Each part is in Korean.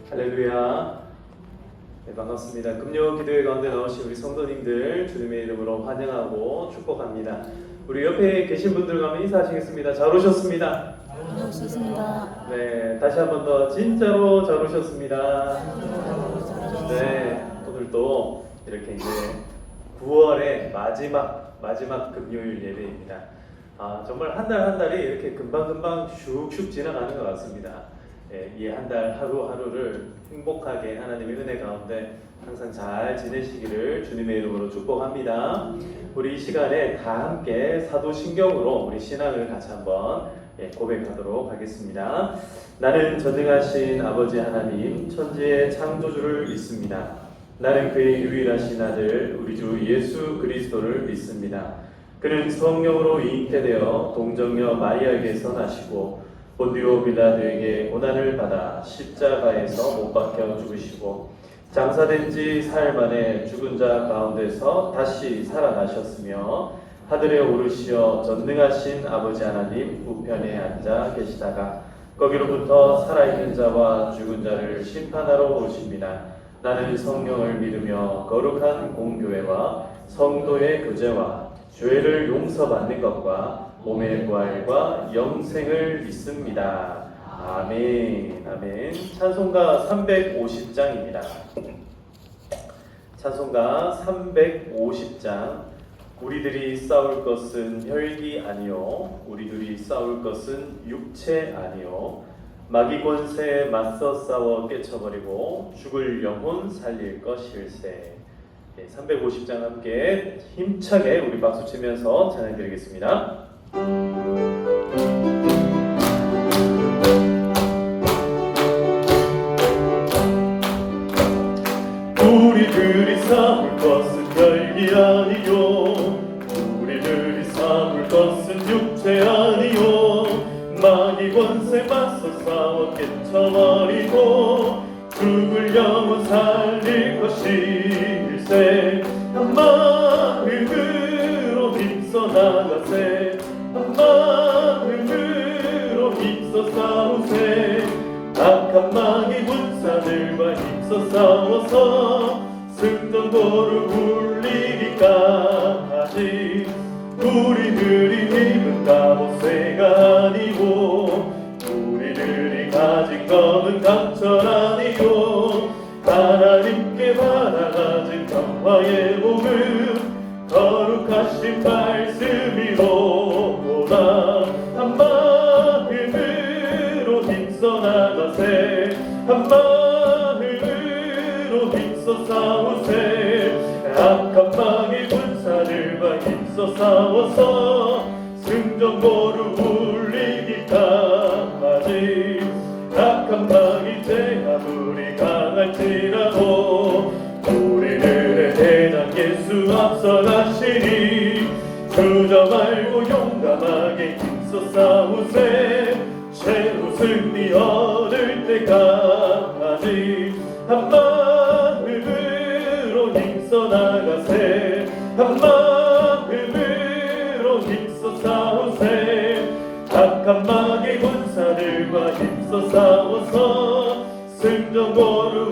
할렐루야. 네, 반갑습니다. 금요 기도회 가운데 나오신 우리 성도님들 주님의 이름으로 환영하고 축복합니다. 우리 옆에 계신 분들 가면 인사하시겠습니다. 잘 오셨습니다. 잘 오셨습니다. 네, 다시 한 번 더 진짜로 잘 오셨습니다. 네, 오늘도 이렇게 이제 9월의 마지막 금요일 예배입니다. 정말 한 달 한 달이 이렇게 금방금방 슉슉 지나가는 것 같습니다. 이 한 달 하루하루를 행복하게 하나님의 은혜 가운데 항상 잘 지내시기를 주님의 이름으로 축복합니다. 우리 이 시간에 다 함께 사도신경으로 우리 신앙을 같이 한번 고백하도록 하겠습니다. 나는 전능하신 아버지 하나님 천지의 창조주를 믿습니다. 나는 그의 유일하신 아들 우리 주 예수 그리스도를 믿습니다. 그는 성령으로 잉태되어 동정녀 마리아에게서 나시고 본디오 빌라도에게 고난을 받아 십자가에서 못 박혀 죽으시고 장사된 지 사흘 만에 죽은 자 가운데서 다시 살아나셨으며 하늘에 오르시어 전능하신 아버지 하나님 우편에 앉아 계시다가 거기로부터 살아있는 자와 죽은 자를 심판하러 오십니다. 나는 성령을 믿으며 거룩한 공교회와 성도의 교제와 죄를 용서받는 것과 몸의 부활과 영생을 믿습니다. 아멘. 아멘. 찬송가 350장입니다. 찬송가 350장. 우리들이 싸울 것은 혈기 아니요 우리들이 싸울 것은 육체 아니요 마귀 권세에 맞서 싸워 깨쳐버리고 죽을 영혼 살릴 것일세. 350장 함께 힘차게 우리 박수 치면서 찬양드리겠습니다. 우리들이 싸울 것은 혈기 아니요 우리들이 싸울 것은 육체 아니요 마귀 권세 맞서 싸워 깨쳐버리고 죽을 영혼 살릴 것일세. 한 마음으로 힘써 나가세. 한 마음으로 힘써 싸우세. 악한 마귀 군사들과 힘써 싸워서 승전보를 울리기까지. 우리들이 힘은 갑옷새가 아니고 우리들이 가진 검은 강철 아니요 하나님께 받아가진 평화의 복음 거룩하신 말씀이로다. 한 마음으로 힘써 나가세. 한 마음으로 힘써 싸우세. 악한 마귀 군사들과 힘써 싸워서 승전보를 울리기까지. 악한 마귀 제 아무리 강할지라도 우리들의 대장 예수 앞서가시니 주저 말고 용감하게 힘써 싸우세. 최후 승리 얻을 때까지. 한 마음으로 힘써 나가세. 한 마음으로 힘써 싸우세. 악한 마귀 군사들과 힘써 싸워서 승전보를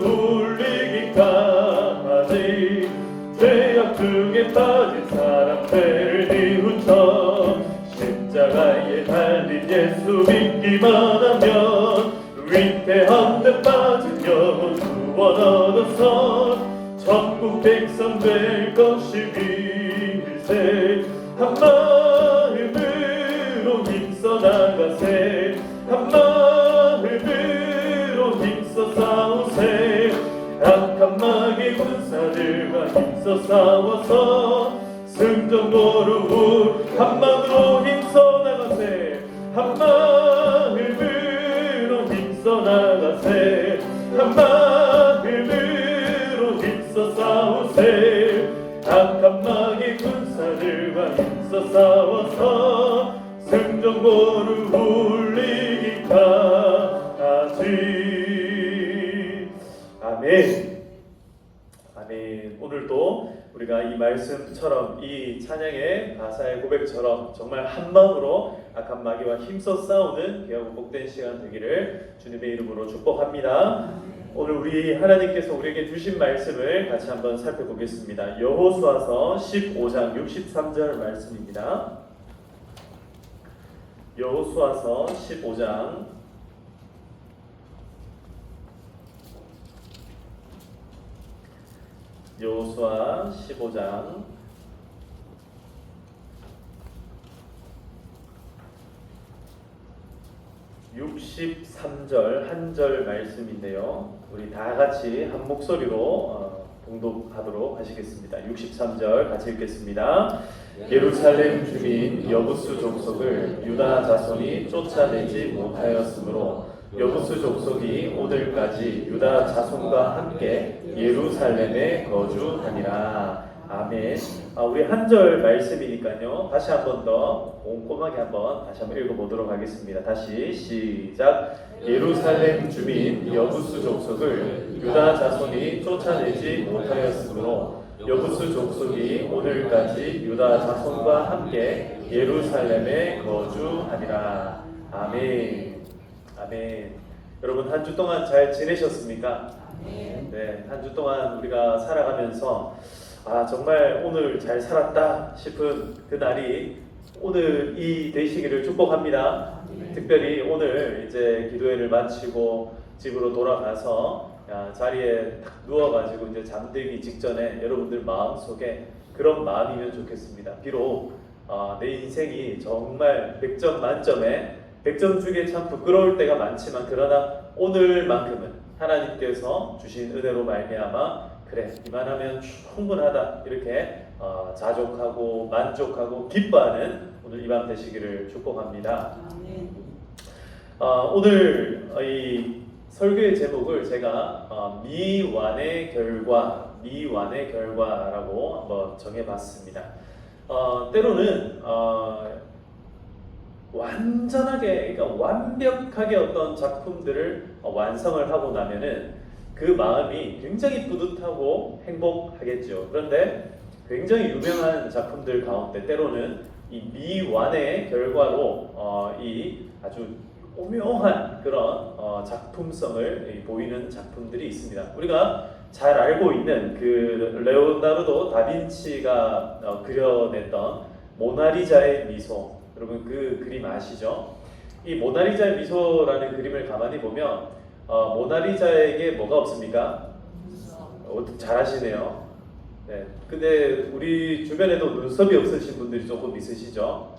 울리기까지. 죄악 중에 빠진 사람들을 비웃쳐 십자가에 달린 예수 믿기만 하면 위태한 데 빠진 영혼 구원 얻어서 천국 백성 될 것이길세. 한 마음으로 힘써 나가세. 한 마음으로 힘써 싸우세. 악한 마귀 군사들과 힘써 싸워서 승전보를 한 마음으로 힘써 나가세. 한 마음으로 힘써 나가세. 한 마음으로 힘써 싸우세. 악한 마귀 군사들과 힘써 싸워서 승전보를 울리기까지. 아멘. 아멘. 오늘도 우리가 이 말씀처럼 이 찬양의 가사의 고백처럼 정말 한 마음으로 악한 마귀와 힘써 싸우는 귀하고 복된 시간 되기를 주님의 이름으로 축복합니다. 오늘 우리 하나님께서 우리에게 주신 말씀을 같이 한번 살펴보겠습니다. 여호수아서 15장 63절 말씀입니다. 여호수아서 15장 15장 63절 한 절 말씀인데요. 우리 다 같이 한 목소리로 봉독하도록 하시겠습니다. 63절 같이 읽겠습니다. 예루살렘 주민 여부수 족속을 유다 자손이 쫓아내지 못하였으므로 여부수 족속이 오늘까지 유다 자손과 함께 예루살렘에 거주하니라. 아멘. 우리 한 절 말씀이니까요. 다시 한 번 더 꼼꼼하게 다시 한번 읽어보도록 하겠습니다. 다시 시작. 예루살렘 주민 여부수 족속을 유다 자손이 쫓아내지 못하였으므로 여부수 족속이 오늘까지 유다 자손과 함께 예루살렘에 거주하니라. 아멘. 아멘. 여러분 한 주 동안 잘 지내셨습니까? 네, 한 주 동안 우리가 살아가면서 정말 오늘 잘 살았다 싶은 그 날이 오늘이 되시기를 축복합니다. 특별히 오늘 이제 기도회를 마치고 집으로 돌아가서 자리에 딱 누워가지고 이제 잠들기 직전에 여러분들 마음속에 그런 마음이면 좋겠습니다. 비록 내 인생이 정말 100점 만점에 100점 주기에 참 부끄러울 때가 많지만 그러나 오늘만큼은 하나님께서 주신 은혜로 말미암아 그래 이만하면 충분하다 이렇게 자족하고 만족하고 기뻐하는 오늘 이 밤 되시기를 축복합니다. 오늘 이 설교의 제목을 제가 미완의 결과라고 한번 정해봤습니다. 때로는 완전하게 그러니까 완벽하게 어떤 작품들을 완성을 하고 나면은 그 마음이 굉장히 뿌듯하고 행복하겠죠. 그런데 굉장히 유명한 작품들 가운데 때로는 이 미완의 결과로 이 아주 오묘한 그런 작품성을 보이는 작품들이 있습니다. 우리가 잘 알고 있는 그 레오나르도 다빈치가 그려냈던 모나리자의 미소, 여러분 그 그림 아시죠? 이 모나리자의 미소라는 그림을 가만히 보면 모나리자에게 뭐가 없습니까? 잘 아시네요. 네. 근데 우리 주변에도 눈썹이 없으신 분들이 조금 있으시죠?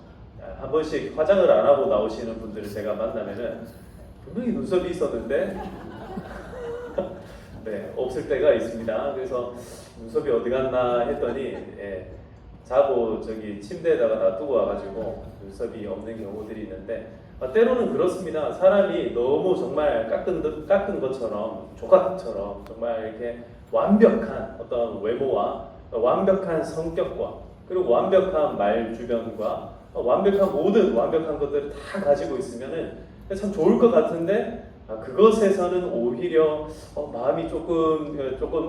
한 번씩 화장을 안 하고 나오시는 분들을 제가 만나면은 분명히 눈썹이 있었는데 네, 없을 때가 있습니다. 그래서 눈썹이 어디 갔나 했더니 자고 저기 침대에다가 놔두고 와가지고 눈썹이 없는 경우들이 있는데 때로는 그렇습니다. 사람이 너무 정말 깎은 것처럼 조각처럼 정말 이렇게 완벽한 어떤 외모와 완벽한 성격과 그리고 완벽한 말 주변과 완벽한 모든 완벽한 것들을 다 가지고 있으면은 참 좋을 것 같은데 그것에서는 오히려 마음이 조금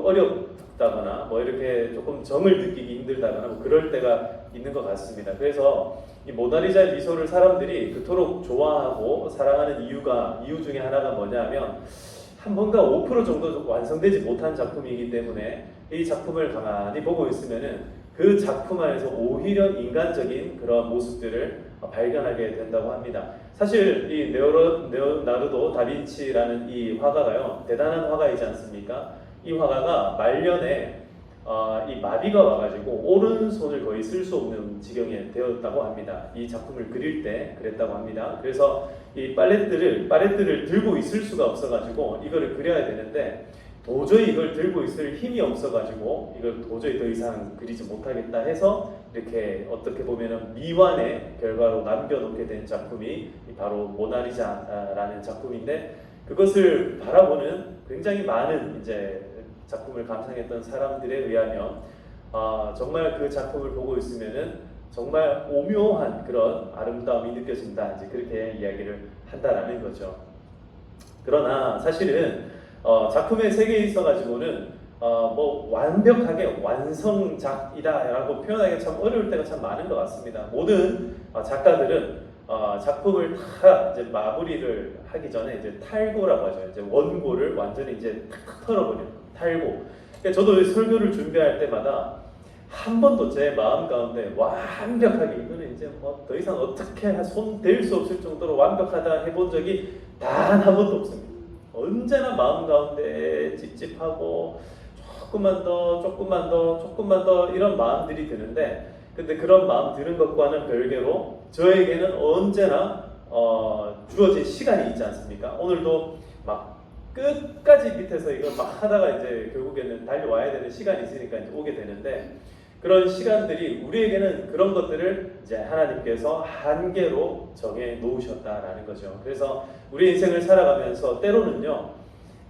어렵다거나 뭐 이렇게 조금 정을 느끼기 힘들다거나 뭐 그럴 때가 있는 것 같습니다. 그래서 이 모나리자의 미소를 사람들이 그토록 좋아하고 사랑하는 이유 중에 하나가 뭐냐면 한 번가 5% 정도 완성되지 못한 작품이기 때문에 이 작품을 가만히 보고 있으면은 그 작품 안에서 오히려 인간적인 그런 모습들을 발견하게 된다고 합니다. 사실 이 레오나르도 다빈치라는 이 화가가요 대단한 화가이지 않습니까? 이 화가가 말년에 이 마비가 와가지고 오른손을 거의 쓸 수 없는 지경에 되었다고 합니다. 이 작품을 그릴 때 그랬다고 합니다. 그래서 이 팔레트를 들고 있을 수가 없어가지고 이거를 그려야 되는데 도저히 이걸 들고 있을 힘이 없어가지고 이걸 도저히 더 이상 그리지 못하겠다 해서 이렇게 어떻게 보면은 미완의 결과로 남겨놓게 된 작품이 바로 모나리자라는 작품인데 그것을 바라보는 굉장히 많은 이제 작품을 감상했던 사람들에 의하면 정말 그 작품을 보고 있으면은 정말 오묘한 그런 아름다움이 느껴진다 이제 그렇게 이야기를 한다라는 거죠. 그러나 사실은 작품의 세계에 있어가지고는 뭐 완벽하게 완성작이다라고 표현하기가 참 어려울 때가 참 많은 것 같습니다. 모든 작가들은 작품을 다 이제 마무리를 하기 전에 이제 탈고라고 하죠. 이제 원고를 완전히 이제 탁탁 털어버리는 탈고. 그러니까 저도 설교를 준비할 때마다 한 번도 제 마음 가운데 완벽하게 이거는 이제 뭐 더 이상 어떻게 손 댈 수 없을 정도로 완벽하다 해본 적이 단 한 번도 없습니다. 언제나 마음 가운데 찝찝하고 조금만 더 이런 마음들이 드는데, 근데 그런 마음 드는 것과는 별개로 저에게는 언제나 주어진 시간이 있지 않습니까? 오늘도 막 끝까지 밑에서 이걸 막 하다가 이제 결국에는 달려와야 되는 시간이 있으니까 이제 오게 되는데, 그런 시간들이 우리에게는 그런 것들을 이제 하나님께서 한계로 정해 놓으셨다라는 거죠. 그래서 우리 인생을 살아가면서 때로는요,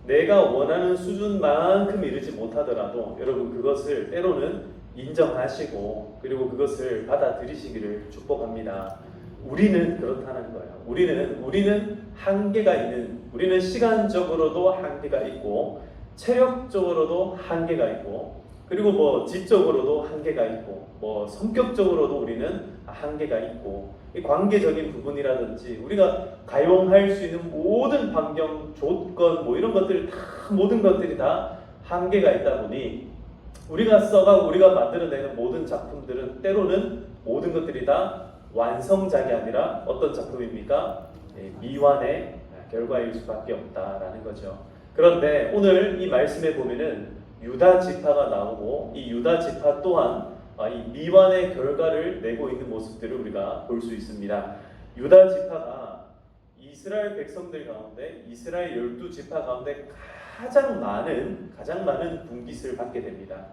내가 원하는 수준만큼 이르지 못하더라도 여러분 그것을 때로는 인정하시고 그리고 그것을 받아들이시기를 축복합니다. 우리는 그렇다는 거예요. 우리는 한계가 있는, 우리는 시간적으로도 한계가 있고 체력적으로도 한계가 있고 그리고 뭐 지적으로도 한계가 있고 뭐 성격적으로도 우리는 한계가 있고, 이 관계적인 부분이라든지 우리가 가용할 수 있는 모든 환경, 조건 뭐 이런 것들 다, 모든 것들이 다 한계가 있다 보니 우리가 써가고 우리가 만들어내는 모든 작품들은 때로는 모든 것들이 다 완성작이 아니라 어떤 작품입니까? 미완의 결과일 수밖에 없다라는 거죠. 그런데 오늘 이 말씀에 보면은 유다 지파가 나오고 이 유다 지파 또한 이 미완의 결과를 내고 있는 모습들을 우리가 볼 수 있습니다. 유다 지파가 이스라엘 백성들 가운데 이스라엘 12지파 가운데 가장 많은 분깃을 받게 됩니다.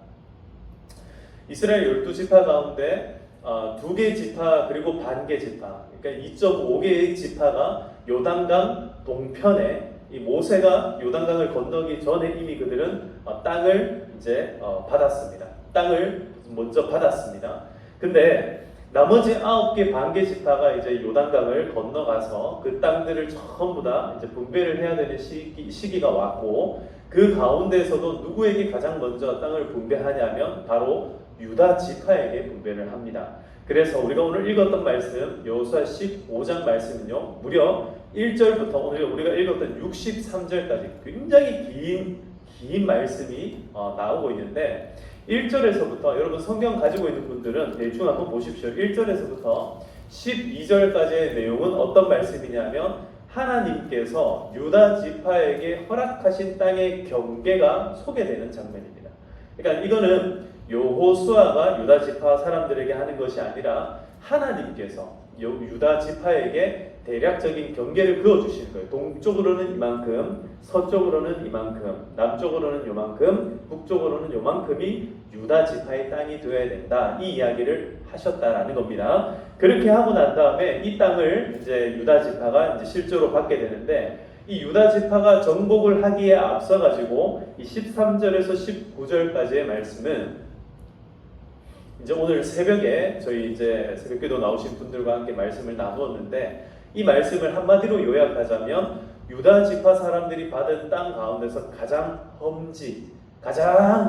이스라엘 12지파 가운데 2개 지파 그리고 반개 지파, 그러니까 2.5개의 지파가 요단강 동편에, 이 모세가 요단강을 건너기 전에 이미 그들은 땅을 이제 받았습니다. 땅을 먼저 받았습니다. 근데 나머지 9개 반개 지파가 이제 요단강을 건너가서 그 땅들을 전부 다 이제 분배를 해야 되는 시기가 왔고, 그 가운데서도 누구에게 가장 먼저 땅을 분배하냐면 바로 유다 지파에게 분배를 합니다. 그래서 우리가 오늘 읽었던 말씀 여호수아 15장 말씀은요, 무려 1절부터 오늘 우리가 읽었던 63절까지 굉장히 긴 말씀이 나오고 있는데, 1절에서부터 여러분 성경 가지고 있는 분들은 대충 한번 보십시오. 1절에서부터 12절까지의 내용은 어떤 말씀이냐면 하나님께서 유다 지파에게 허락하신 땅의 경계가 소개되는 장면입니다. 그러니까 이거는 여호수아가 유다 지파 사람들에게 하는 것이 아니라 하나님께서 유다 지파에게 대략적인 경계를 그어주시는 거예요. 동쪽으로는 이만큼, 서쪽으로는 이만큼, 남쪽으로는 요만큼, 북쪽으로는 요만큼이 유다 지파의 땅이 되어야 된다, 이 이야기를 하셨다라는 겁니다. 그렇게 하고 난 다음에 이 땅을 이제 유다 지파가 이제 실제로 받게 되는데, 이 유다 지파가 정복을 하기에 앞서 가지고 이 13절에서 19절까지의 말씀은 이제 오늘 새벽에 저희 이제 새벽기도 나오신 분들과 함께 말씀을 나누었는데, 이 말씀을 한마디로 요약하자면 유다 지파 사람들이 받은 땅 가운데서 가장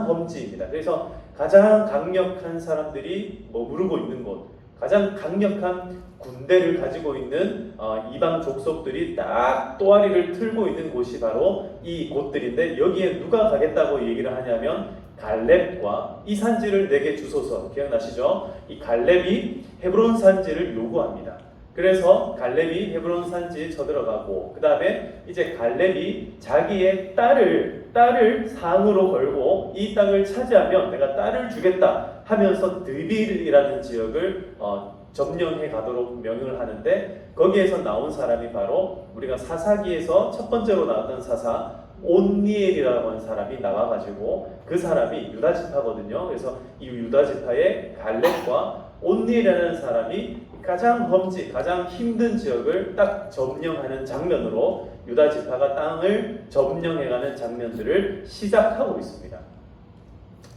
험지입니다. 그래서 가장 강력한 사람들이 머무르고 있는 곳, 가장 강력한 군대를 가지고 있는 이방 족속들이 딱 또아리를 틀고 있는 곳이 바로 이 곳들인데, 여기에 누가 가겠다고 얘기를 하냐면 갈렙과 이 산지를 내게 주소서. 기억나시죠? 이 갈렙이 헤브론 산지를 요구합니다. 그래서 갈렙이 헤브론 산지에 쳐들어가고, 그 다음에 이제 갈렙이 자기의 딸을 상으로 걸고 이 땅을 차지하면 내가 딸을 주겠다 하면서 드빌이라는 지역을 점령해 가도록 명령을 하는데, 거기에서 나온 사람이 바로 우리가 사사기에서 첫 번째로 나왔던 사사 온니엘이라고 하는 사람이 나와가지고, 그 사람이 유다 지파거든요. 그래서 이 유다 지파의 갈렙과 온니엘이라는 사람이 가장 가장 힘든 지역을 딱 점령하는 장면으로 유다 지파가 땅을 점령해가는 장면들을 시작하고 있습니다.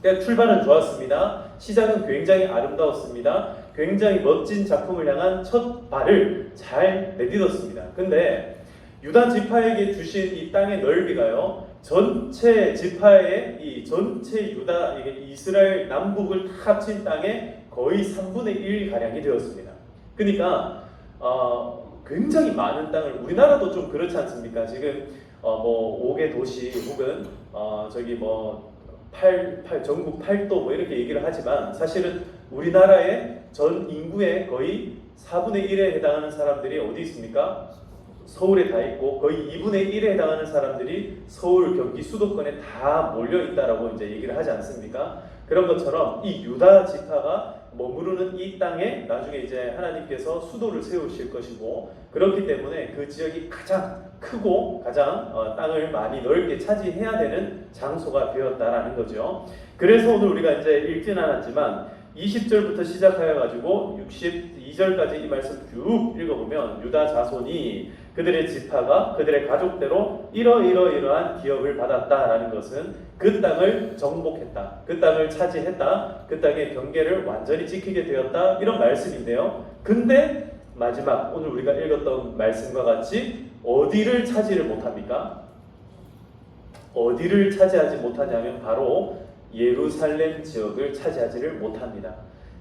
그러니까 출발은 좋았습니다. 시작은 굉장히 아름다웠습니다. 굉장히 멋진 작품을 향한 첫 발을 잘 내딛었습니다. 근데 유다 지파에게 주신 이 땅의 넓이가요, 전체 지파의 이 전체 유다 이게 이스라엘 남북을 다 합친 땅의 거의 3분의 1 가량이 되었습니다. 그러니까 굉장히 많은 땅을, 우리나라도 좀 그렇지 않습니까? 지금 뭐 5개 도시 혹은 저기 뭐 전국 8도 뭐 이렇게 얘기를 하지만 사실은 우리나라의 전 인구의 거의 4분의 1에 해당하는 사람들이 어디 있습니까? 서울에 다 있고 거의 2분의 1에 해당하는 사람들이 서울, 경기 수도권에 다 몰려 있다라고 이제 얘기를 하지 않습니까? 그런 것처럼 이 유다 지파가 머무르는 이 땅에 나중에 이제 하나님께서 수도를 세우실 것이고, 그렇기 때문에 그 지역이 가장 크고 가장 땅을 많이 넓게 차지해야 되는 장소가 되었다라는 거죠. 그래서 오늘 우리가 이제 읽진 않았지만 20절부터 시작하여 가지고 62절까지 이 말씀 쭉 읽어보면 유다 자손이 그들의 지파가 그들의 가족대로 이러이러한 기업을 받았다라는 것은 그 땅을 정복했다, 그 땅을 차지했다, 그 땅의 경계를 완전히 지키게 되었다, 이런 말씀인데요. 근데 마지막 오늘 우리가 읽었던 말씀과 같이 어디를 차지를 못합니까? 어디를 차지하지 못하냐면 바로 예루살렘 지역을 차지하지를 못합니다.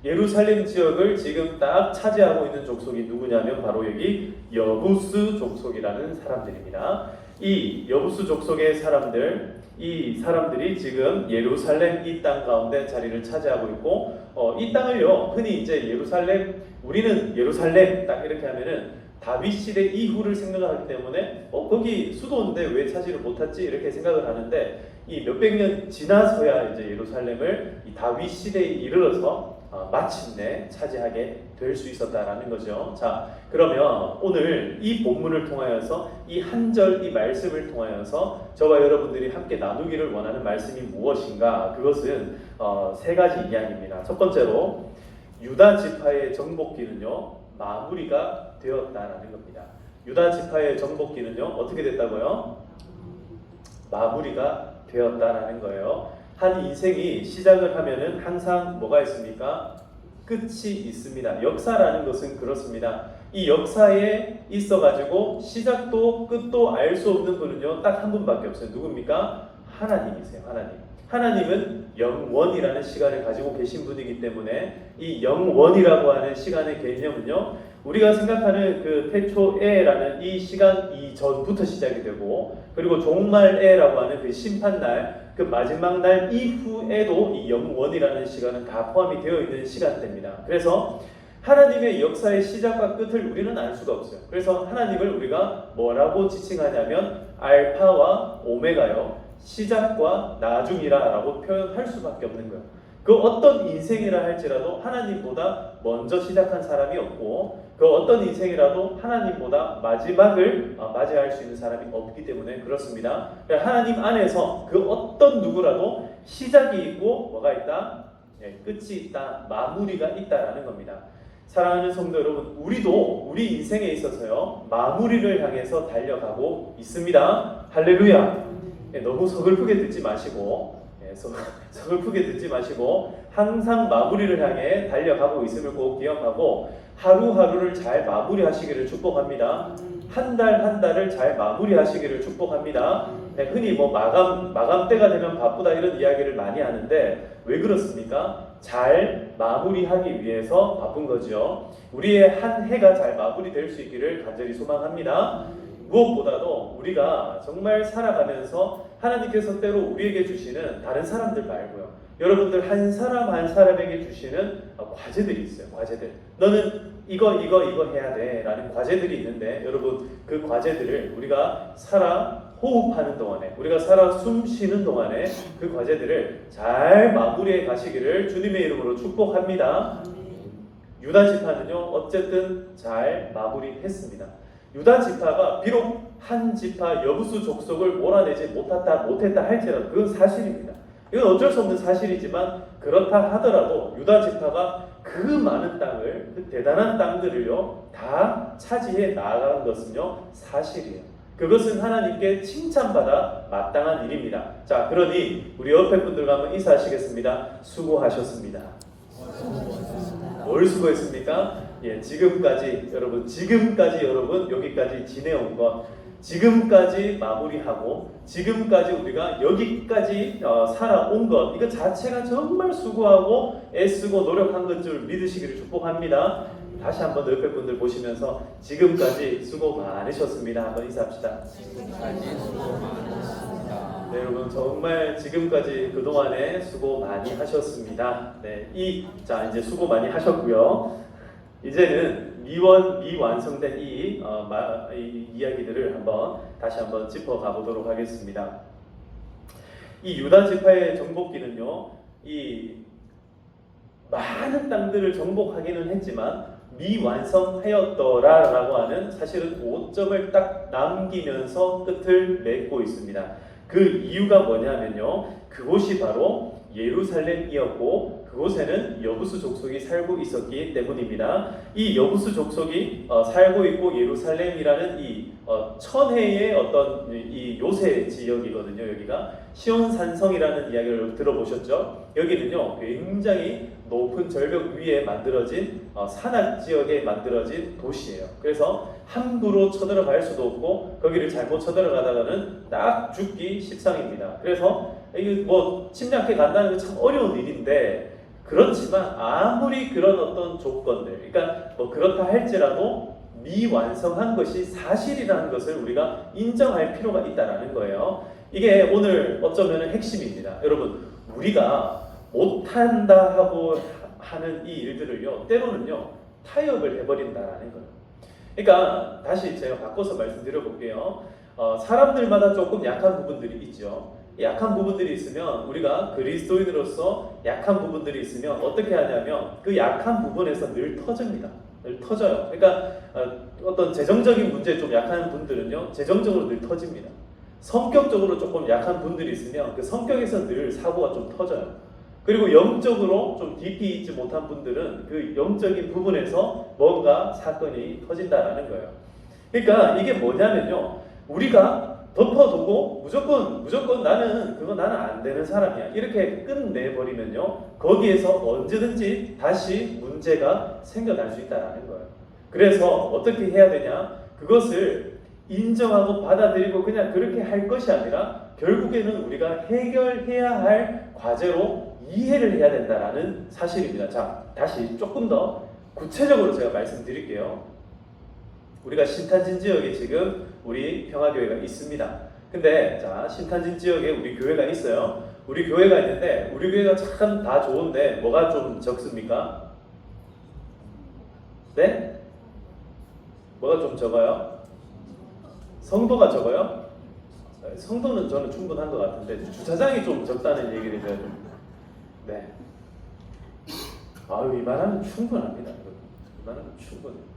예루살렘 지역을 지금 딱 차지하고 있는 족속이 누구냐면 바로 여기 여부스 족속이라는 사람들입니다. 이 여부스 족속의 사람들, 이 사람들이 지금 예루살렘 이 땅 가운데 자리를 차지하고 있고, 이 땅을요 흔히 이제 예루살렘, 우리는 예루살렘 딱 이렇게 하면은 다윗 시대 이후를 생각하기 때문에 거기 수도인데 왜 차지를 못했지 이렇게 생각을 하는데, 이 몇백 년 지나서야 이제 예루살렘을 이 다윗 시대에 이르러서 마침내 차지하게 될 수 있었다라는 거죠. 자, 그러면 오늘 이 본문을 통하여서 이 한 절 이 말씀을 통하여서 저와 여러분들이 함께 나누기를 원하는 말씀이 무엇인가? 그것은 세 가지 이야기입니다. 첫 번째로 유다 지파의 정복기는요 마무리가 되었다라는 겁니다. 유다 지파의 정복기는요 어떻게 됐다고요? 마무리가 되었다라는 거예요. 한 인생이 시작을 하면은 항상 뭐가 있습니까? 끝이 있습니다. 역사라는 것은 그렇습니다. 이 역사에 있어가지고 시작도 끝도 알 수 없는 분은요 딱 한 분밖에 없어요. 누굽니까? 하나님이세요. 하나님은 영원이라는 시간을 가지고 계신 분이기 때문에 이 영원이라고 하는 시간의 개념은요 우리가 생각하는 그 태초에라는 이 시간 이전부터 시작이 되고, 그리고 종말에라고 하는 그 심판날, 그 마지막 날 이후에도 이 영원이라는 시간은 다 포함이 되어 있는 시간대입니다. 그래서 하나님의 역사의 시작과 끝을 우리는 알 수가 없어요. 그래서 하나님을 우리가 뭐라고 지칭하냐면 알파와 오메가요, 시작과 나중이라고 표현할 수밖에 없는 거예요. 그 어떤 인생이라 할지라도 하나님보다 먼저 시작한 사람이 없고, 그 어떤 인생이라도 하나님보다 마지막을 맞이할 수 있는 사람이 없기 때문에 그렇습니다. 하나님 안에서 그 어떤 누구라도 시작이 있고 뭐가 있다? 끝이 있다, 마무리가 있다라는 겁니다. 사랑하는 성도 여러분, 우리도 우리 인생에 있어서요 마무리를 향해서 달려가고 있습니다. 할렐루야. 너무 서글프게 듣지 마시고, 서글프게 듣지 마시고 항상 마무리를 향해 달려가고 있음을 꼭 기억하고 하루하루를 잘 마무리하시기를 축복합니다. 한 달 한 달을 잘 마무리하시기를 축복합니다. 흔히 뭐 마감 때가 되면 바쁘다 이런 이야기를 많이 하는데 왜 그렇습니까? 잘 마무리하기 위해서 바쁜 거죠. 우리의 한 해가 잘 마무리될 수 있기를 간절히 소망합니다. 무엇보다도 우리가 정말 살아가면서 하나님께서 때로 우리에게 주시는 다른 사람들 말고요, 여러분들 한 사람 한 사람에게 주시는 과제들이 있어요. 과제들. 너는 이거 해야 돼 라는 과제들이 있는데, 여러분 그 과제들을 우리가 살아 호흡하는 동안에, 우리가 살아 숨 쉬는 동안에 그 과제들을 잘 마무리해 가시기를 주님의 이름으로 축복합니다. 유다 지파는요 어쨌든 잘 마무리했습니다. 유다 지파가 비록 한 지파 여부수 족속을 몰아내지 못했다 할지라도 그건 사실입니다. 이건 어쩔 수 없는 사실이지만, 그렇다 하더라도 유다 지파가 그 많은 땅을, 그 대단한 땅들을요 다 차지해 나아간 것은요 사실이에요. 그것은 하나님께 칭찬받아 마땅한 일입니다. 자, 그러니 우리 옆에 분들과 한번 인사하시겠습니다. 수고하셨습니다. 뭘 수고했습니까? 지금까지 여러분 여기까지 지내온 것, 지금까지 마무리하고 지금까지 우리가 여기까지 살아온 것 이거 자체가 정말 수고하고 애쓰고 노력한 것 줄 믿으시기를 축복합니다. 다시 한번 옆에 분들 보시면서 지금까지 수고 많으셨습니다. 한번 인사합시다. 네, 여러분 정말 지금까지 그동안에 수고 많이 하셨습니다. 네, 자 이제 수고 많이 하셨고요. 이제는 미완성된 이 이야기들을 다시 한번 짚어가 보도록 하겠습니다. 이 유다 지파의 정복기는요, 이 많은 땅들을 정복하기는 했지만 미완성하였더라라고 하는 사실은 5점을 딱 남기면서 끝을 맺고 있습니다. 그 이유가 뭐냐면요, 그곳이 바로 예루살렘이었고 그곳에는 여부수 족속이 살고 있었기 때문입니다. 이 여부수 족속이 살고 있고 예루살렘이라는 이 천혜의 어떤 이 요새 지역이거든요. 여기가 시온산성이라는 이야기를 들어보셨죠? 여기는요 굉장히 높은 절벽 위에 만들어진 산악 지역에 만들어진 도시예요. 그래서 함부로 쳐들어갈 수도 없고 거기를 잘못 쳐들어가다가는 딱 죽기 십상입니다. 그래서 이게 뭐 침략해 간다는 게 참 어려운 일인데 그렇지만 아무리 그런 어떤 조건들, 그러니까 뭐 그렇다 할지라도 미완성한 것이 사실이라는 것을 우리가 인정할 필요가 있다라는 거예요. 이게 오늘 어쩌면 핵심입니다. 여러분, 우리가 못한다 하고 하는 이 일들을요, 때로는요 타협을 해버린다라는 거예요. 그러니까 다시 제가 바꿔서 말씀드려 볼게요. 사람들마다 조금 약한 부분들이 있죠. 약한 부분들이 있으면 우리가 그리스도인으로서 약한 부분들이 있으면 어떻게 하냐면 그 약한 부분에서 늘 터집니다. 늘 터져요. 그러니까 어떤 재정적인 문제에 좀 약한 분들은요 재정적으로 늘 터집니다. 성격적으로 조금 약한 분들이 있으면 그 성격에서 늘 사고가 좀 터져요. 그리고 영적으로 좀 깊이 있지 못한 분들은 그 영적인 부분에서 뭔가 사건이 터진다라는 거예요. 그러니까 이게 뭐냐면요, 우리가 덮어두고 무조건 나는 안 되는 사람이야 이렇게 끝내버리면요 거기에서 언제든지 다시 문제가 생겨날 수 있다는 거예요. 그래서 어떻게 해야 되냐, 그것을 인정하고 받아들이고 그냥 그렇게 할 것이 아니라 결국에는 우리가 해결해야 할 과제로 이해를 해야 된다는 사실입니다. 자, 다시 조금 더 구체적으로 제가 말씀드릴게요. 우리가 신탄진 지역에 지금 우리 평화교회가 있습니다. 근데 자, 신탄진 지역에 우리 교회가 있어요. 우리 교회가 있는데 우리 교회가 참 다 좋은데 뭐가 좀 적습니까? 네? 뭐가 좀 적어요? 성도가 적어요? 성도는 저는 충분한 것 같은데 주차장이 좀 적다는 얘기를 제가 좀 네. 이 말하면 충분합니다. 이 말하면 충분해요.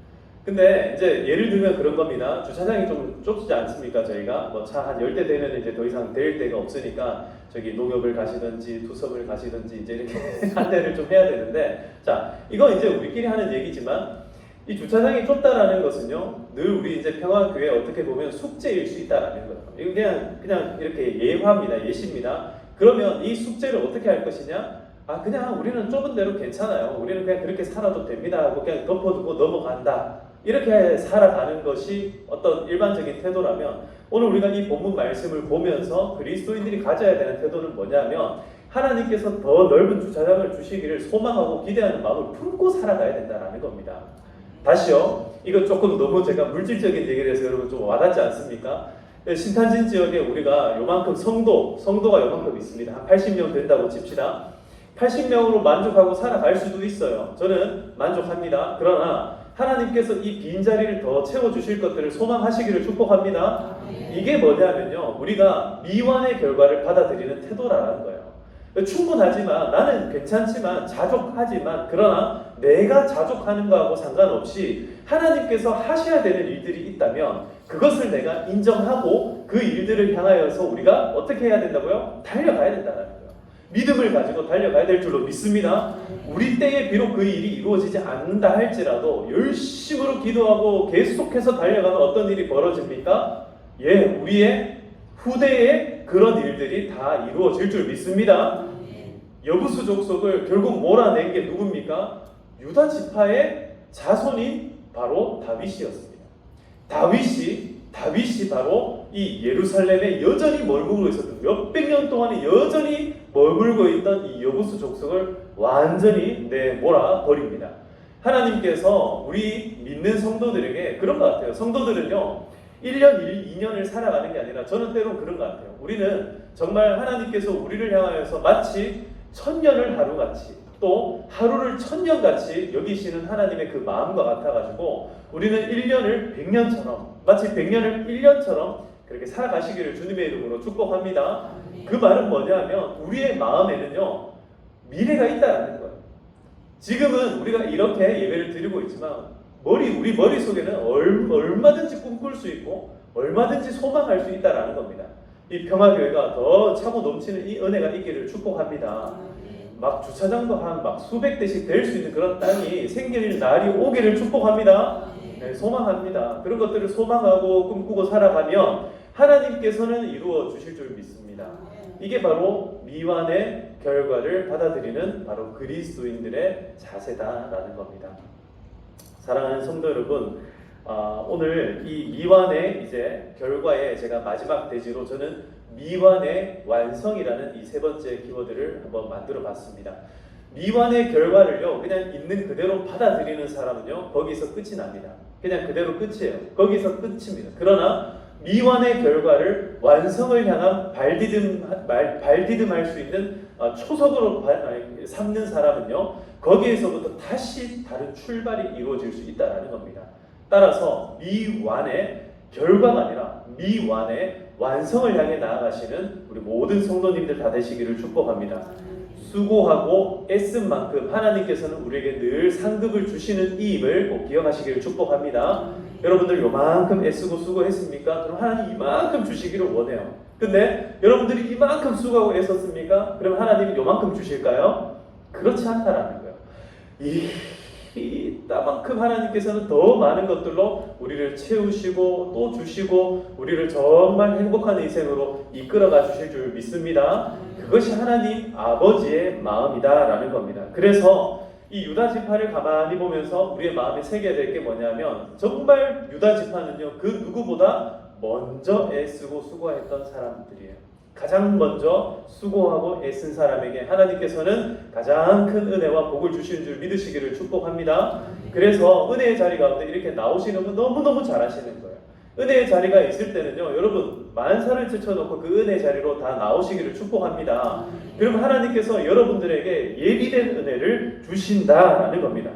근데 이제 예를 들면 그런 겁니다. 주차장이 좀 좁지 않습니까? 저희가 뭐 차 한 10대 되면 이제 더 이상 될 데가 없으니까 저기 농협을 가시든지 투석을 가시든지 이제 이렇게 한 대를 좀 해야 되는데, 자, 이거 이제 우리끼리 하는 얘기지만 이 주차장이 좁다라는 것은요 늘 우리 이제 평화교회 어떻게 보면 숙제일 수 있다라는 거예요. 이거 그냥 이렇게 예화입니다. 예시입니다. 그러면 이 숙제를 어떻게 할 것이냐? 그냥 우리는 좁은 대로 괜찮아요. 우리는 그냥 그렇게 살아도 됩니다 하고 그냥 덮어두고 넘어간다. 이렇게 살아가는 것이 어떤 일반적인 태도라면, 오늘 우리가 이 본문 말씀을 보면서 그리스도인들이 가져야 되는 태도는 뭐냐면 하나님께서 더 넓은 주차장을 주시기를 소망하고 기대하는 마음을 품고 살아가야 된다는 겁니다. 다시요, 이거 조금 너무 제가 물질적인 얘기를 해서 여러분 좀 와닿지 않습니까? 신탄진 지역에 우리가 요만큼 성도가 요만큼 있습니다. 한 80명 된다고 칩시다. 80명으로 만족하고 살아갈 수도 있어요. 저는 만족합니다. 그러나 하나님께서 이 빈자리를 더 채워주실 것들을 소망하시기를 축복합니다. 이게 뭐냐면요, 우리가 미완의 결과를 받아들이는 태도라는 거예요. 충분하지만, 나는 괜찮지만, 자족하지만, 그러나 내가 자족하는 거하고 상관없이 하나님께서 하셔야 되는 일들이 있다면 그것을 내가 인정하고 그 일들을 향하여서 우리가 어떻게 해야 된다고요? 달려가야 된다는 거예요. 믿음을 가지고 달려가야 될 줄로 믿습니다. 우리 때에 비록 그 일이 이루어지지 않는다 할지라도 열심으로 기도하고 계속해서 달려가면 어떤 일이 벌어집니까? 우리의 후대에 그런 일들이 다 이루어질 줄 믿습니다. 여부수 족속을 결국 몰아낸 게 누굽니까? 유다 지파의 자손인 바로 다윗이었습니다. 다윗이 다윗이 바로 이 예루살렘에 여전히 머물고 있었던, 몇백 년 동안에 여전히 머물고 있던 이 여부수 족속을 완전히 내몰아 버립니다. 하나님께서 우리 믿는 성도들에게 그런 것 같아요. 성도들은요 1년, 2년을 살아가는 게 아니라, 저는 때론 그런 것 같아요. 우리는 정말 하나님께서 우리를 향하여서 마치 1000년을 하루같이, 또 하루를 1000년같이 여기시는 하나님의 그 마음과 같아가지고 우리는 1년을 100년처럼, 마치 100년을 1년처럼 그렇게 살아가시기를 주님의 이름으로 축복합니다. 그 말은 뭐냐면 우리의 마음에는요 미래가 있다는 거예요. 지금은 우리가 이렇게 예배를 드리고 있지만 우리 머릿속에는 얼마든지 꿈꿀 수 있고 얼마든지 소망할 수 있다는 겁니다. 이 평화교회가 더 차고 넘치는 이 은혜가 있기를 축복합니다. 막 주차장도 한 막 수백 대씩 될 수 있는 그런 땅이 생길 날이 오기를 축복합니다. 네, 소망합니다. 그런 것들을 소망하고 꿈꾸고 살아가면 하나님께서는 이루어 주실 줄 믿습니다. 이게 바로 미완의 결과를 받아들이는 바로 그리스도인들의 자세다라는 겁니다. 사랑하는 성도 여러분, 오늘 이 미완의 이제 결과에 제가 마지막 대지로 저는 미완의 완성이라는 이 세 번째 키워드를 한번 만들어 봤습니다. 미완의 결과를요 그냥 있는 그대로 받아들이는 사람은요 거기서 끝이 납니다. 그냥 그대로 끝이에요. 거기서 끝입니다. 그러나 미완의 결과를 완성을 향한 발디듬할 수 있는 초석으로 삼는 사람은요 거기에서부터 다시 다른 출발이 이루어질 수 있다는 겁니다. 따라서 미완의 결과가 아니라 미완의 완성을 향해 나아가시는 우리 모든 성도님들 다 되시기를 축복합니다. 수고하고 애쓴 만큼 하나님께서는 우리에게 늘 상급을 주시는 이임을 꼭 기억하시기를 축복합니다. 여러분들 요만큼 애쓰고 수고했습니까? 그럼 하나님 이만큼 주시기를 원해요. 근데 여러분들이 이만큼 수고하고 애썼습니까? 그럼 하나님이 요만큼 주실까요? 그렇지 않다라는 거예요. 이따만큼 하나님께서는 더 많은 것들로 우리를 채우시고 또 주시고 우리를 정말 행복한 인생으로 이끌어가 주실 줄 믿습니다. 그것이 하나님 아버지의 마음이다라는 겁니다. 그래서 이 유다 지파를 가만히 보면서 우리의 마음에 새겨야 될 게 뭐냐면, 정말 유다 지파는요 그 누구보다 먼저 애쓰고 수고했던 사람들이에요. 가장 먼저 수고하고 애쓴 사람에게 하나님께서는 가장 큰 은혜와 복을 주시는 줄 믿으시기를 축복합니다. 그래서 은혜의 자리 가운데 이렇게 나오시는 분 너무너무 잘하시는 거예요. 은혜의 자리가 있을 때는요 여러분 만사를 제쳐놓고 그 은혜의 자리로 다 나오시기를 축복합니다. 그럼 하나님께서 여러분들에게 예비된 은혜를 주신다라는 겁니다.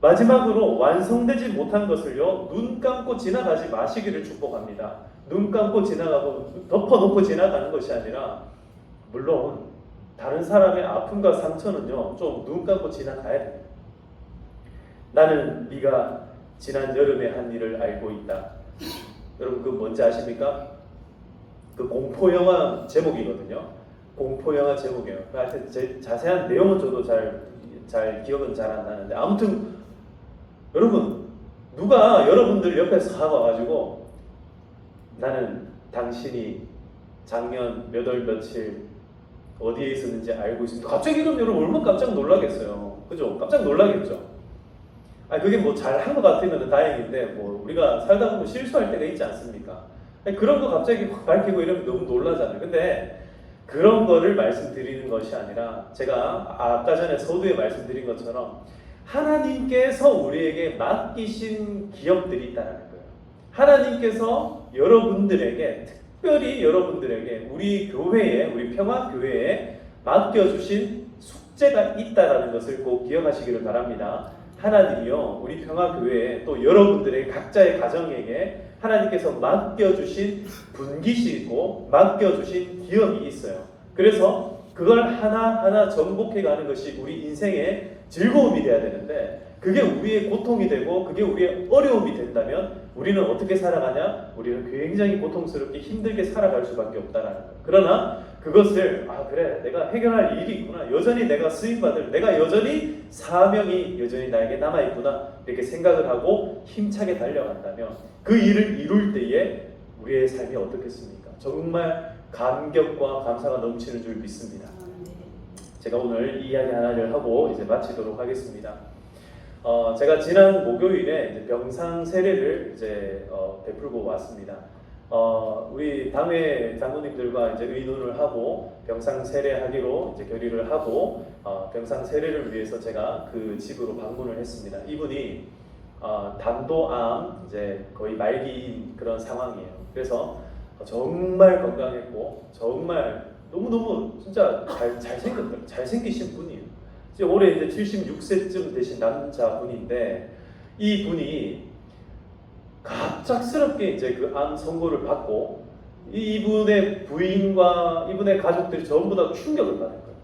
마지막으로 완성되지 못한 것을요 눈 감고 지나가지 마시기를 축복합니다. 눈 감고 지나가고 덮어놓고 지나가는 것이 아니라, 물론 다른 사람의 아픔과 상처는요 좀 눈 감고 지나가야 됩니다. 나는 네가 지난 여름에 한 일을 알고 있다. 여러분 그 뭔지 아십니까? 그 공포영화 제목이거든요. 공포영화 제목이에요. 하여튼 자세한 내용은 저도 잘 기억은 잘 안 나는데, 아무튼 여러분 누가 여러분들 옆에서 와가지고 나는 당신이 작년 몇 월 며칠 어디에 있었는지 알고 있습니다. 갑자기 그럼 여러분 얼마나 깜짝 놀라겠어요. 그죠? 깜짝 놀라겠죠. 그게 뭐 잘한 것 같으면 다행인데 뭐 우리가 살다 보면 실수할 때가 있지 않습니까? 그런 거 갑자기 확 밝히고 이러면 너무 놀라잖아요. 근데 그런 거를 말씀드리는 것이 아니라, 제가 아까 전에 서두에 말씀드린 것처럼 하나님께서 우리에게 맡기신 기업들이 있다는 거예요. 하나님께서 여러분들에게, 특별히 여러분들에게 우리 교회에, 우리 평화교회에 맡겨주신 숙제가 있다는 것을 꼭 기억하시기를 바랍니다. 하나님이요 우리 평화교회에 또 여러분들의 각자의 가정에게 하나님께서 맡겨주신 분기시고 맡겨주신 기업이 있어요. 그래서 그걸 하나하나 정복해가는 것이 우리 인생의 즐거움이 돼야 되는데, 그게 우리의 고통이 되고 그게 우리의 어려움이 된다면 우리는 어떻게 살아가냐? 우리는 굉장히 고통스럽게 힘들게 살아갈 수밖에 없다라는 거예요. 그러나 그것을 그래 내가 해결할 일이 있구나, 여전히 내가 쓰임받을, 내가 여전히 사명이 여전히 나에게 남아있구나 이렇게 생각을 하고 힘차게 달려간다면 그 일을 이룰 때에 우리의 삶이 어떻겠습니까? 정말 감격과 감사가 넘치는 줄 믿습니다. 제가 오늘 이 이야기 하나를 하고 이제 마치도록 하겠습니다. 제가 지난 목요일에 이제 병상 세례를 이제 베풀고 왔습니다. 우리 당회 장로님들과 이제 의논을 하고 병상 세례하기로 이제 결의를 하고 병상 세례를 위해서 제가 그 집으로 방문을 했습니다. 이분이 담도암 이제 거의 말기인 그런 상황이에요. 그래서 정말 건강했고 정말 너무너무 진짜 잘생기신 분이에요. 이제 올해 이제 76세쯤 되신 남자분인데 이 분이 갑작스럽게 이제 그 암 선고를 받고 이분의 부인과 이분의 가족들이 전부 다 충격을 받은 거예요.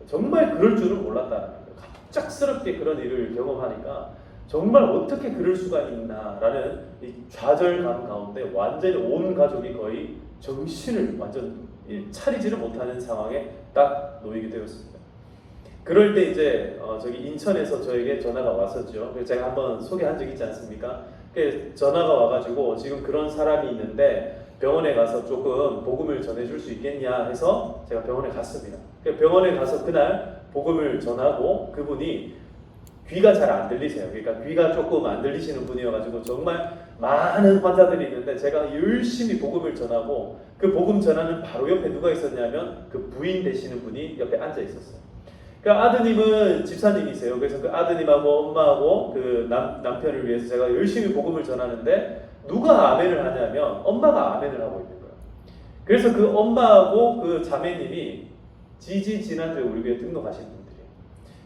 정말 그럴 줄은 몰랐다는 거예요. 갑작스럽게 그런 일을 경험하니까 정말 어떻게 그럴 수가 있나라는 이 좌절감 가운데 완전히 온 가족이 거의 정신을 완전 차리지를 못하는 상황에 딱 놓이게 되었습니다. 그럴 때 이제 저기 인천에서 저에게 전화가 왔었죠. 그래서 제가 한번 소개한 적 있지 않습니까? 전화가 와가지고 지금 그런 사람이 있는데 병원에 가서 조금 복음을 전해줄 수 있겠냐 해서 제가 병원에 갔습니다. 병원에 가서 그날 복음을 전하고 그분이 귀가 잘 안 들리세요. 그러니까 귀가 조금 안 들리시는 분이어가지고 정말 많은 환자들이 있는데 제가 열심히 복음을 전하고 그 복음 전하는 바로 옆에 누가 있었냐면 그 부인 되시는 분이 옆에 앉아 있었어요. 그러니까 아드님은 집사님이세요. 그래서 그 아드님하고 엄마하고 그 남편을 위해서 제가 열심히 복음을 전하는데 누가 아멘을 하냐면 엄마가 아멘을 하고 있는 거예요. 그래서 그 엄마하고 그 자매님이 지난주에 우리 교회 등록하신 분들이에요.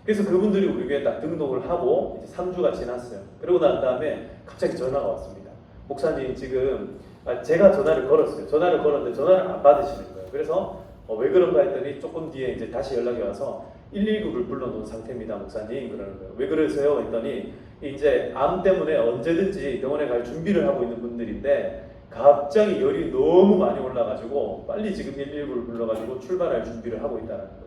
그래서 그분들이 우리 교회에 딱 등록을 하고 이제 3주가 지났어요. 그러고 난 다음에 갑자기 전화가 왔습니다. 목사님 지금 제가 전화를 걸었어요. 전화를 걸었는데 전화를 안 받으시는 거예요. 그래서 왜 그런가 했더니 조금 뒤에 이제 다시 연락이 와서 119를 불러놓은 상태입니다, 목사님. 그러는 거예요. 왜 그러세요? 했더니 이제 암 때문에 언제든지 병원에 갈 준비를 하고 있는 분들인데 갑자기 열이 너무 많이 올라가지고 빨리 지금 119를 불러가지고 출발할 준비를 하고 있다는 거예요.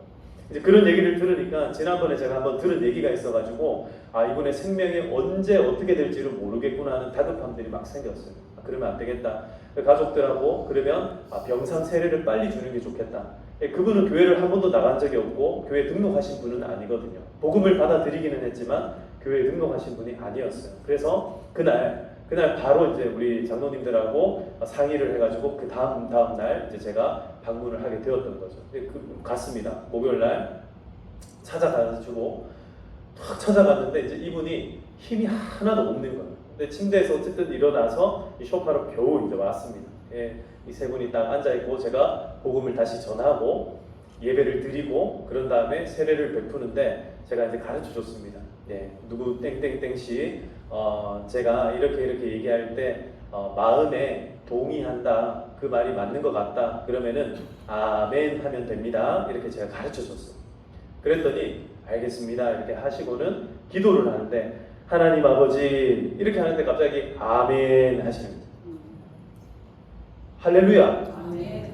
이제 그런 얘기를 들으니까 지난번에 제가 한번 들은 얘기가 있어가지고 이번에 생명이 언제 어떻게 될지를 모르겠구나 하는 다급함들이 막 생겼어요. 그러면 안 되겠다. 가족들하고 그러면 병상 세례를 빨리 주는 게 좋겠다. 그분은 교회를 한 번도 나간 적이 없고 교회 등록하신 분은 아니거든요. 복음을 받아들이기는 했지만 교회에 등록하신 분이 아니었어요. 그래서 그날 바로 이제 우리 장로님들하고 상의를 해가지고 그 다음 날 이제 제가 방문을 하게 되었던 거죠. 갔습니다. 목요일 날 찾아가지고 탁 찾아갔는데 이제 이분이 힘이 하나도 없는 거예요. 근데 침대에서 어쨌든 일어나서 이 소파로 겨우 이제 왔습니다. 이 세 분이 딱 앉아 있고 제가 복음을 다시 전하고 예배를 드리고 그런 다음에 세례를 베푸는데 제가 이제 가르쳐 줬습니다. 누구 땡땡땡 씨 제가 이렇게 얘기할 때 마음에 동의한다, 그 말이 맞는 것 같다 그러면은 아멘 하면 됩니다. 이렇게 제가 가르쳐 줬어요. 그랬더니 알겠습니다 이렇게 하시고는 기도를 하는데 하나님 아버지 이렇게 하는데 갑자기 아멘 하시는 거예요. 할렐루야. 아멘.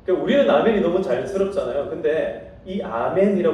그러니까 우리는 아멘이 너무 자연스럽잖아요. 근데 이 아멘이라고